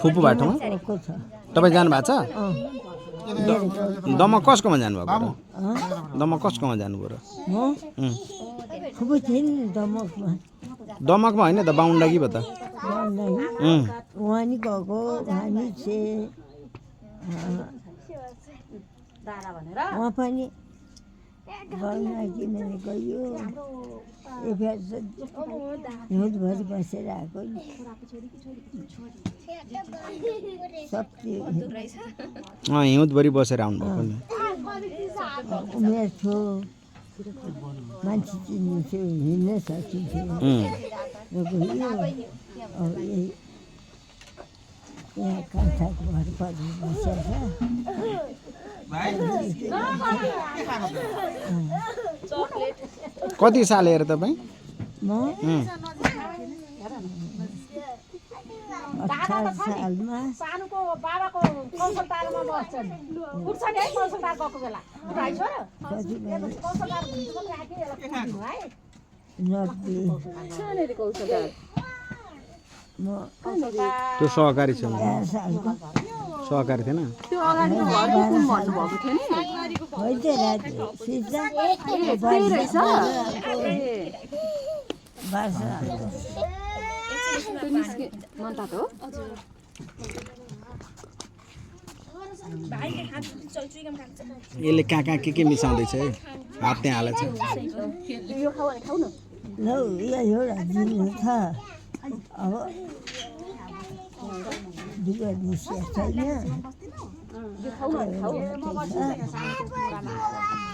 फुपू बाटोमा तपाईँ जानुभएको छ दमक कसकोमा जानुभएको र दमक कसकोमा जानुभयो र दमकमा होइन त बाहुन्डाकी पो त वहाँ नि गएको वहाँ नि वहाँ पनि बाहुन्डाकी मैले गयो हिउँदभरि बसेर आएको हिउँदभरि बसेर आउनुभएको नि उमेर थियो मान्छे चिनिन्थ्यो हिँड्न सकिन्थ्यो यहाँ कान्छाको घर परि बसेर कति साल हेर तपाईँ म 18 सालमा सानुको बाबाको कौशलतारमा बस्छन् उठ्छ नि है कौशलतार गएको बेला भाइ छोरो कौशलतार राखे है 90 कौशलतार म त्यो सहकारी छ 11 सालको सहकारी थिएन त्यो अगाडि घरको कुन भन्नुभएको थियो नि होइन राति सिधा यसले कहाँ कहाँ के मिसाउँदैछ है हात त्यहाँ हालेछ ल एउटा दिनु छ अब बिगत निस्किया छैन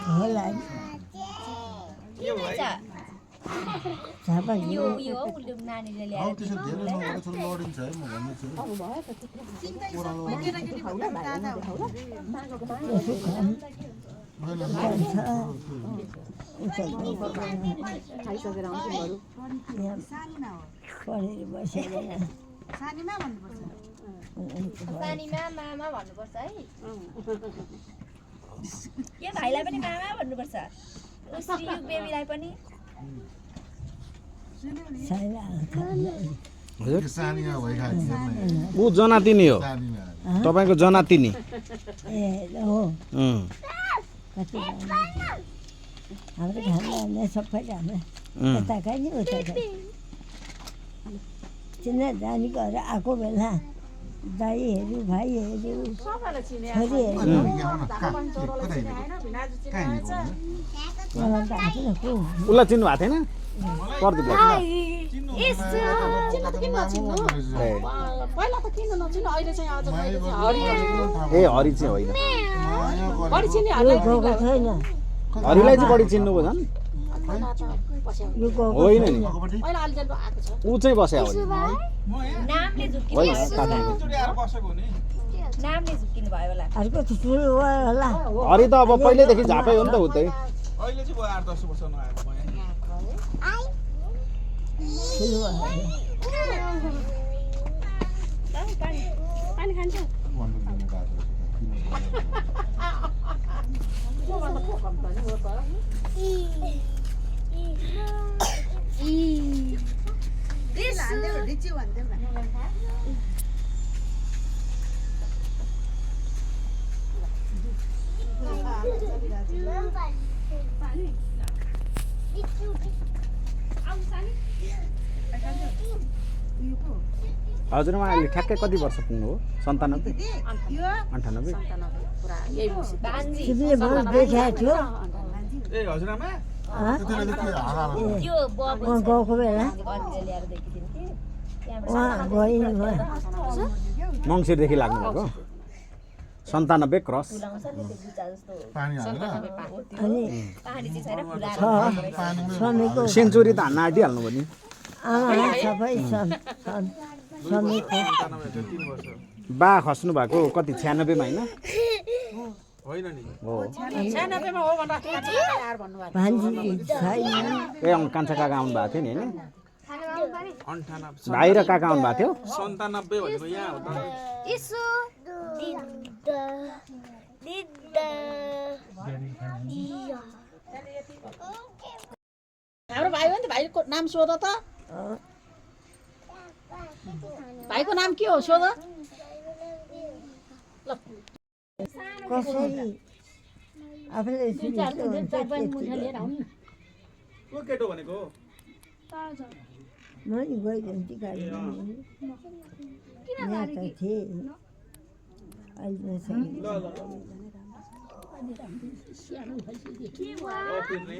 होला झापा खाइसकेर आउँछु पढेर बसेर सानीमा भन्नुपर्छ सानीमा मामा भन्नुपर्छ है के भाइलाई पनि मामा भन्नुपर्छ श्री बेबीलाई पनि ऊ जनातिनी हो तपाईँको जनातिनी ए हो कति हाम्रो घरमा सबै हाम्रो यताकै नि उताकै चिना जानी गरेर आएको बेला दाइहरू भाइहरू छोरीहरू उसलाई चिन्नु भएको थिएन पर्दो पहिला त किन नचिन्नु अहिले चाहिँ आज ए हरि चाहिँ होइन बढी चिन्ने गएको छैन हरिलाई चाहिँ बढी चिन्नुभयो झन् होइन नि ऊ चाहिँ बस्या हो नामले झुक्किनु भयो होला अर्को ठुलो होला हरि त अब पहिल्यैदेखि झापै हो नि त ऊ चाहिँ पानी खान्छ हजुरमा अहिले ठ्याक्कै कति वर्ष पुग्नु हो 97 98 तिमीले मलाई देखाएको थियो ए हजुरमा गएको बेला उहाँ गइनु भयो मङ्सिरदेखि लाग्नु भएको 97 क्रस स्वामीको सेन्चुरी त हान्न आँटिहाल्नु भयो नि आमा सबै स्वामीको बा खस्नु भएको कति 96 मा होइन हो भान्जी छैन ए कान्छा काका आउनु भएको थियो नि होइन भाइ र काका आउनु भएको थियो 97 भनेको यहाँ हो हाम्रो भाइ हो नि त भाइको नाम सोध त भाइको नाम के हो सोध कसरी आफूले चार बहिनी मुठा लिएर आउनु न को केटो भनेको म नि गइरहन्छु गाडी यहाँ त थिएँ अहिले छैन ल ल सानो भइसक्यो ल पिर्ने